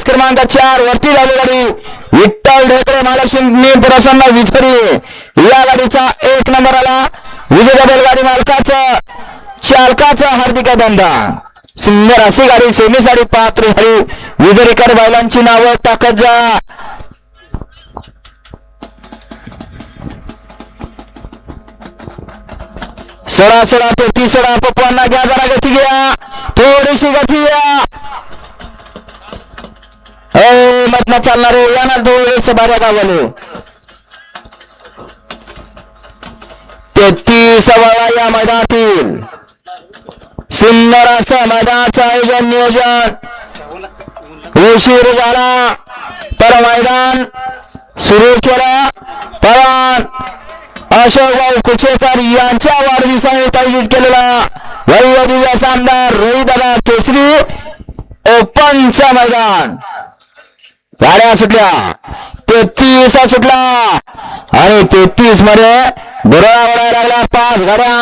तास क्रमांक 4 वरती झाली गाडी विठ्ठल ढेकळे महालक्ष्मी प्रसन्न विझरी या गाडीचा 1 नंबर आला विजय बैलगाडी मालकाचं चालकाचा हार्दिक अभिनंदन सुंदर अशी गाडी सेमीसाठी पात्र झाली विजरीकर बैलांची नावं टाकत जा सोळा 33 पप्पांना घ्या जरा गती घ्या थोडीशी गती घ्या मधनं चालणारे या दोन बाऱ्या गावाले 33 या मैदानातील सुंदर असं मैदानाचं आयोजन नियोजन उशीर झाला तर मैदान सुरू केलं पवन अशोकभाऊ कुचेकर यांच्या वाढदिवसानिमित्त आयोजित केलेला वैभवी शानदार रोहिदादा केसरी ओपनचं मैदान गाड्या सुटल्या 33 सुटला आणि 33 मध्ये बरोबर वळायला लागला 5 गाड्या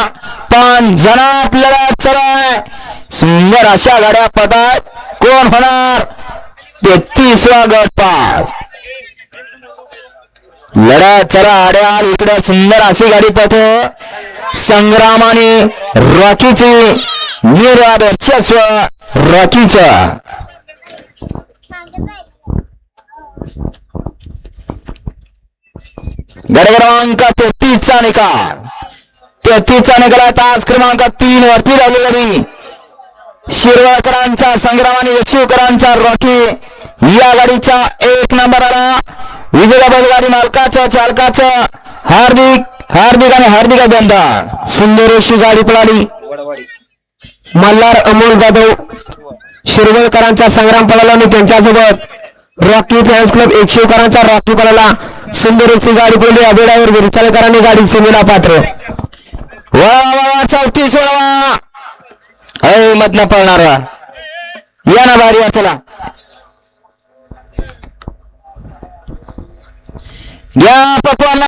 5 जण आपल्याला चलाय सुंदर अशा गाड्या पदात कोण होणार 33वा गट 5 लढा चला आड्याल इकडे सुंदर अशी गाडी पथ संग्रामाने रॉकीची निर्वादस्व रॉकीचं गड क्रमांक 33 चा निकाल 33 चा निकाल तास क्रमांक 3 वरती झाली गाडी शिरवळकरांचा संग्रामाने यक्षीकरांचा रॉकी या गाडीचा 1 नंबर आला विजय बैलगाडी मालकाचं चालकाचं हार्दिक आणि हार्दिक अभिनंदन सुंदर अशी गाडी पळाली मल्हार अमोल जाधव शिरवळकरांचा संग्राम पळाला आणि त्यांच्यासोबत रॉकी फॅन्स क्लब 101करांचा रॉकी पळाला सुंदर अशी गाडी पडली अभिडावर विरसाळकरांनी गाडी सीमेला पात्र वा 34 मधनं पळणार या ना भारी चला या पप्पा